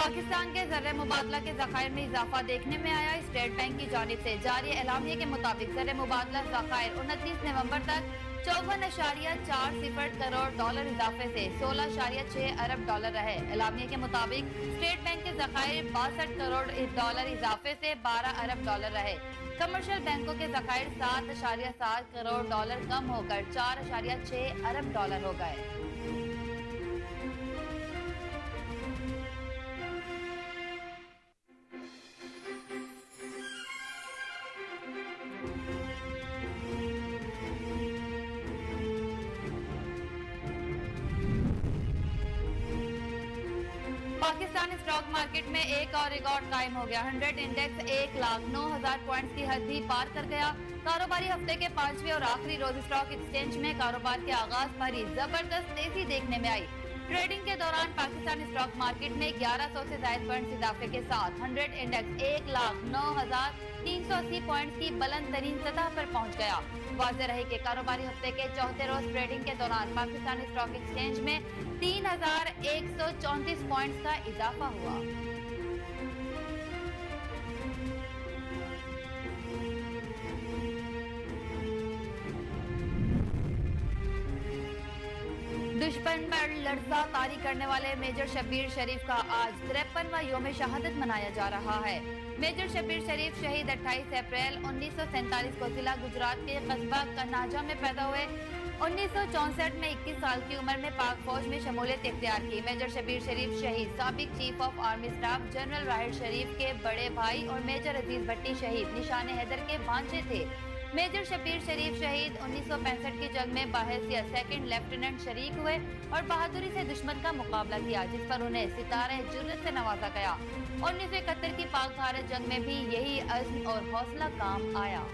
पाकिस्तान के ज़र मुबादला के ज़खायर में इजाफा देखने में आया। स्टेट बैंक की जानिब से जारी एलामिया के मुताबिक ज़र मुबादला ज़खायर 29 नवंबर तक 54.40 करोड़ डॉलर इजाफे से 16.6 अरब डॉलर रहे। एलामिया के मुताबिक स्टेट बैंक के ज़खायर 62 करोड़ डॉलर इजाफे से 12 अरब डॉलर रहे। कमर्शियल बैंकों के ज़खायर 7.7 करोड़ डॉलर कम होकर 4.6 अरब डॉलर हो गए। पाकिस्तान स्टॉक मार्केट में एक और रिकॉर्ड कायम हो गया। 100 इंडेक्स 1,09,000 पॉइंट्स की हद भी पार कर गया। कारोबारी हफ्ते के 5वें और आखिरी रोज स्टॉक एक्सचेंज में कारोबार के आगाज पर ही जबरदस्त तेजी देखने में आई। ट्रेडिंग के दौरान पाकिस्तान स्टॉक मार्केट में 1100 से ज्यादा पॉइंट्स इजाफे के साथ 100 इंडेक्स 1,09,380 पॉइंट्स की बुलंद तरीन सतह पर पहुंच गया। वाज़ेह रहे कि कारोबारी हफ्ते के चौथे रोज ट्रेडिंग के दौरान पाकिस्तान स्टॉक एक्सचेंज में 3,134 पॉइंट्स का इजाफा हुआ। दुश्मन पर लड़जा तारी करने वाले मेजर शब्बीर शरीफ का आज 53वां यौम शहादत मनाया जा रहा है। मेजर शब्बीर शरीफ शहीद 28 अप्रैल 1947 को जिला गुजरात के कस्बा कन्नाजा में पैदा हुए। 1964 में 21 साल की उम्र में पाक फौज में शमूलियत इख्तियार की। मेजर शब्बीर शरीफ शहीद साबिक chief of army staff general Raheel Sharif के बड़े भाई और मेजर अजीज भट्टी शहीद निशान हैदर के भांजे थे। मेजर शब्बीर शरीफ शहीद 1965 की जंग में बाहैसियत सेकंड लेफ्टिनेंट शरीक हुए और बहादुरी से दुश्मन का मुकाबला किया, जिस पर उन्हें सितारे जुर्रत से नवाजा गया। 1971 की पाक भारत जंग में भी यही अज़्म और हौसला काम आया।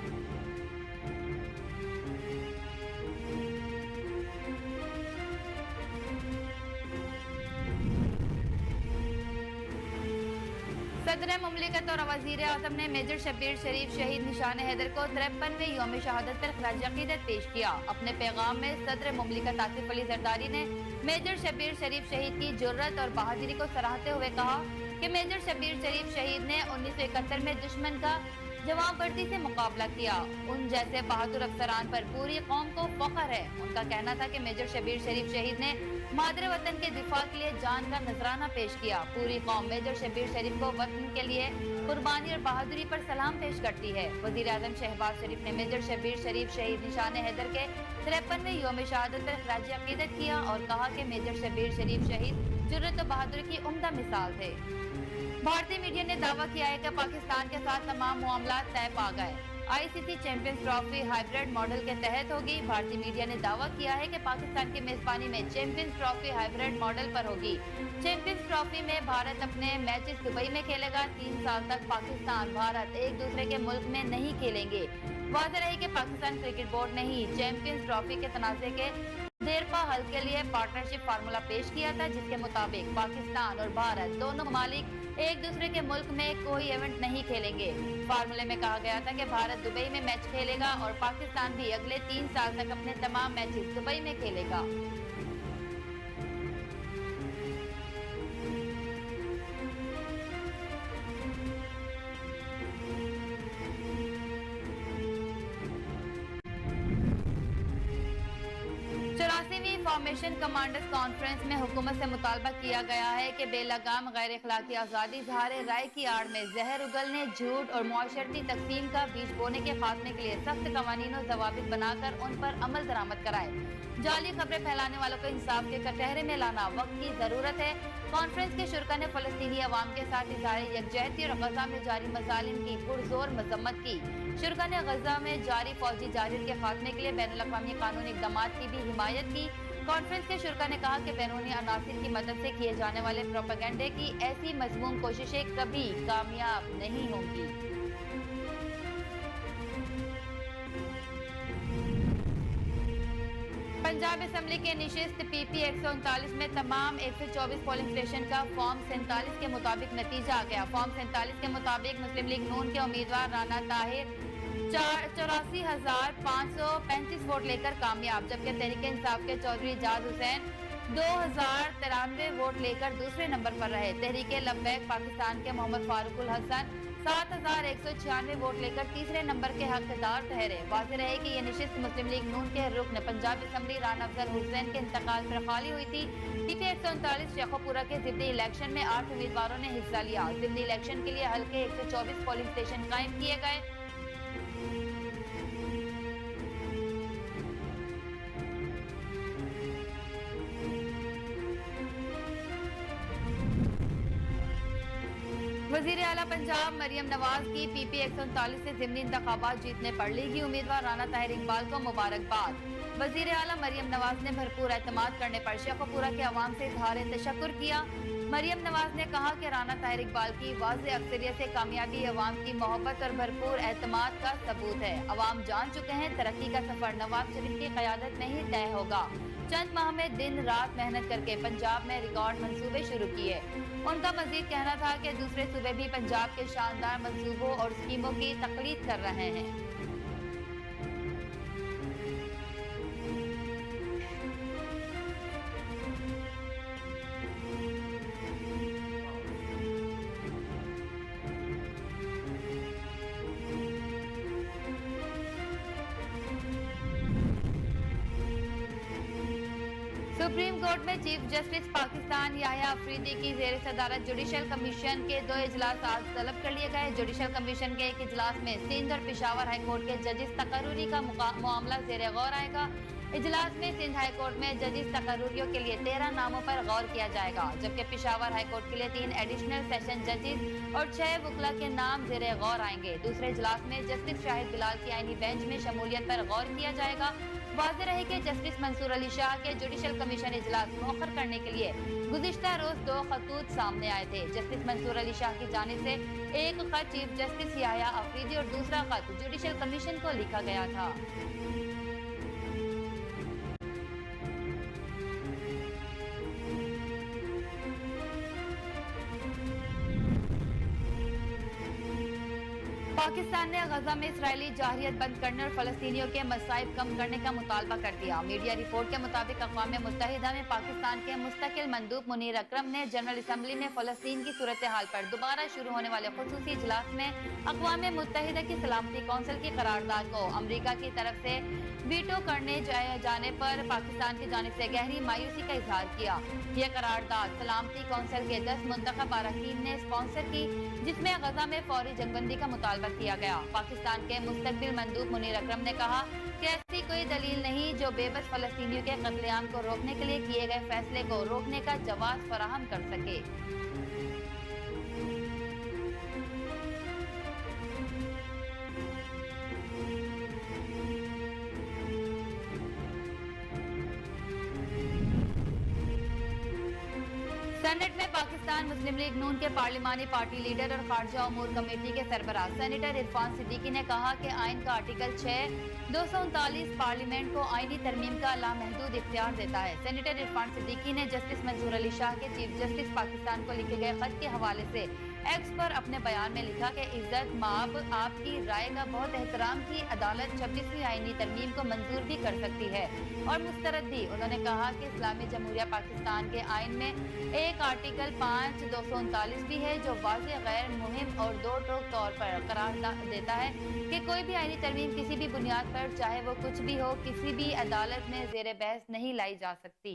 सदर मुमलिकत और वज़ीर आज़म ने मेजर शब्बीर शरीफ शहीद निशान हैदर को 53वें यौम शहादत पर खराज अक़ीदत पेश किया। अपने पैगाम में सदर मुमलिकत आसिफ अली ज़रदारी ने मेजर शब्बीर शरीफ शहीद की जुर्रत और बहादुरी को सराहते हुए कहा कि मेजर शब्बीर शरीफ शहीद ने 1971 में दुश्मन का जवाबवर्दी से मुकाबला किया। उन जैसे बहादुर अफसरान पर पूरी कौम को फख्र है। उनका कहना था कि मेजर शब्बीर शरीफ शहीद ने मादरे वतन के दिफा के लिए जान का नजराना पेश किया। पूरी कौम मेजर शब्बीर शरीफ को वतन के लिए कुर्बानी और बहादुरी पर सलाम पेश करती है। वज़ीर आज़म शहबाज शरीफ ने मेजर शब्बीर शरीफ शहीद निशान हैदर के 53वें यौम शहादत पर खराज अक़ीदत किया और कहा कि मेजर शब्बीर शरीफ शहीद जुर्रत और बहादुरी की उम्दा मिसाल थे। भारतीय मीडिया ने दावा किया है कि पाकिस्तान के साथ तमाम मामला तय पा गए। ICC champions trophy hybrid model के तहत होगी। भारतीय मीडिया ने दावा किया है कि पाकिस्तान की मेजबानी में चैंपियंस ट्रॉफी हाइब्रिड मॉडल पर होगी। चैंपियंस ट्रॉफी में भारत अपने मैचेस दुबई में खेलेगा। 3 साल तक पाकिस्तान भारत एक दूसरे के मुल्क में नहीं खेलेंगे। वाज़ेह रही कि पाकिस्तान क्रिकेट बोर्ड ने ही चैंपियंस ट्रॉफी के तनाज़े के देरपा हल के लिए पार्टनरशिप फार्मूला पेश किया था, जिसके मुताबिक पाकिस्तान और भारत दोनों ममालिक एक दूसरे के मुल्क में कोई इवेंट नहीं खेलेंगे। फार्मूले में कहा गया था कि भारत दुबई में मैच खेलेगा और पाकिस्तान भी अगले 3 साल तक अपने तमाम मैचेस दुबई में खेलेगा। फॉर्मेशन कमांडर्स कॉन्फ्रेंस में हुकूमत से मुतालबा किया गया है कि बेलगाम गैर इखलाकी आज़ादी इज़हार राय की आड़ में जहर उगलने, झूठ और मुआशरती तकसीम का बीज बोने के खात्मे के लिए सख्त कवानीन और ज़वाबित बनाकर उन पर अमल दरामद कराए। जाली खबरें फैलाने वालों को इंसाफ के कटहरे में लाना वक्त की जरूरत है। कॉन्फ्रेंस के शुरा ने फलस्तीनी अवाम के साथ इज़हार यकजहती और गजा में जारी मसालिम की पुरजोर मजम्मत की। शुरा ने गजा में जारी फौजी जारिर के खात्मे के लिए बैनुल अक़वामी कानूनी इक़दाम की भी हिमायत की। कॉन्फ्रेंस के शुरा ने कहा कि बैरूनी अनासिर की मदद से किए जाने वाले प्रोपेगेंडे की ऐसी मज़मूम कोशिशें कभी कामयाब नहीं होंगी। पंजाब असम्बली के निशिस्त PP 139 में तमाम 124 पोलिंग स्टेशन का फॉर्म 47 के मुताबिक नतीजा आ गया। फॉर्म 47 के मुताबिक मुस्लिम लीग नून के उम्मीदवार राना ताहिर 84,535 वोट लेकर कामयाब, जबकि तहरीक इंसाफ के चौधरी इजाज हुसैन 2093 वोट लेकर दूसरे नंबर पर रहे। तहरीके लब्बैक पाकिस्तान के मोहम्मद फारूकुल हसन 7196 वोट लेकर तीसरे नंबर के हकदार ठहरे। वाज़ेह रहे कि ये नशिस्त मुस्लिम लीग नून के रुकन पंजाब असम्बली राना अफजल हुसैन के इंतकाल पर खाली हुई थी। पीपी 139 शेखोपुरा के ज़िमनी इलेक्शन में 8 उम्मीदवारों ने हिस्सा लिया। ज़िमनी इलेक्शन के लिए हल्के 124 पोलिंग स्टेशन कायम किए गए। वजीर आला पंजाब मरियम नवाज की पीपी 139 से ज़िमनी इंतखाबात जीतने पर लीगी उम्मीदवार राना ताहिर इकबाल को मुबारकबाद। वजीर आला मरियम नवाज ने भरपूर एतमाद करने पर शेखोपुरा के अवाम से इजहार तशक्कुर किया। मरियम नवाज ने कहा कि राना ताहिर इकबाल की वाज़ेह अक्सरियत से कामयाबी अवाम की मोहब्बत और भरपूर एतमाद का सबूत है। अवाम जान चुके हैं तरक्की का सफर नवाज शरीफ की क़यादत में ही तय होगा। चंद माह में दिन रात मेहनत करके पंजाब में रिकॉर्ड मंसूबे शुरू किए। उनका मजीद कहना था कि दूसरे सूबे भी पंजाब के शानदार मंसूबों और स्कीमों की तकलीद कर रहे हैं। सुप्रीम कोर्ट में चीफ जस्टिस पाकिस्तान याह्या अफरीदी की जेर सदारत जुडिशल कमीशन के 2 इजलास आज तलब कर लिए गए। जुडिशल कमीशन के एक इजलास में सिंध और पेशावर हाई कोर्ट के जजिस तकर्रुरी का मामला जेर गौर आएगा। इजलास में सिंध हाई कोर्ट में जजिस तकर्रुरियों के लिए 13 नामों पर गौर किया जाएगा, जबकि पेशावर हाई कोर्ट के लिए 3 एडिशनल सेशन जजिस और 6 वकला के नाम जेर गौर आएंगे। दूसरे इजलास में जस्टिस शाहिद बिलाल की आईनी बेंच में शमूलियत पर गौर किया जाएगा। वाज़ेह रहे कि जस्टिस मंसूर अली शाह के जुडिशल कमीशन इजलास मौखर करने के लिए गुज़िश्ता रोज 2 खतूत सामने आए थे। जस्टिस मंसूर अली शाह की जानिब से एक खत चीफ जस्टिस याह्या अफरीदी और दूसरा खत जुडिशल कमीशन को लिखा गया था। पाकिस्तान ने गजा में इसराइली जाहिरियत बंद करने और फलस्तीनियों के मसाइब कम करने का मुतालबा कर दिया। मीडिया रिपोर्ट के मुताबिक अक़वाम मुत्तहिदा में पाकिस्तान के मुस्तकिल मंदूब मुनीर अकरम ने जनरल असम्बली में फलस्तीन की सूरत हाल पर दोबारा शुरू होने वाले खुसूसी इजलास में अक़वाम मुत्तहिदा की सलामती कौंसिल की करारदाद को अमरीका की तरफ से वीटो करने जाने पर पाकिस्तान की जानिब से गहरी मायूसी का इजहार किया। यह करारदाद सलामती कौंसिल के 10 मुंतखब अरकान ने स्पॉन्सर की, जिसमें गजा में फौरी जंगबंदी का मुतालबा किया गया। पाकिस्तान के मुस्तकबिल मंदूब मुनीर अकरम ने कहा कि ऐसी कोई दलील नहीं जो बेबस फलस्तीनियों के कत्लेआम को रोकने के लिए किए गए फैसले को रोकने का जवाब फराहम कर सके। सेनेट में पाकिस्तान मुस्लिम लीग नून के पार्लिमानी पार्टी लीडर और खारजा उमूर कमेटी के सरबराह सेनेटर इरफान सिद्दीकी ने कहा कि आइन का आर्टिकल 6(239) पार्लियामेंट को आईनी तरमीम का लामहदूद इख्तियार देता है। सेनेटर इरफान सिद्दीकी ने जस्टिस मंसूर अली शाह के चीफ जस्टिस पाकिस्तान को लिखे गए खत के हवाले से एक्स पर अपने बयान में लिखा कि इज्जत माब आपकी राय का बहुत एहतराम की अदालत 26वीं आईनी तरमीम को मंजूर भी कर सकती है और मुस्तरद भी। उन्होंने कहा कि इस्लामी जमहूरिया पाकिस्तान के आइन में एक आर्टिकल 5(239) भी है जो वाज़ेह गैर मुहिम और दो टोक तौर पर करार देता है कि कोई भी आईनी तरमीम किसी भी बुनियाद पर चाहे वो कुछ भी हो किसी भी अदालत में जेर बहस नहीं लाई जा सकती।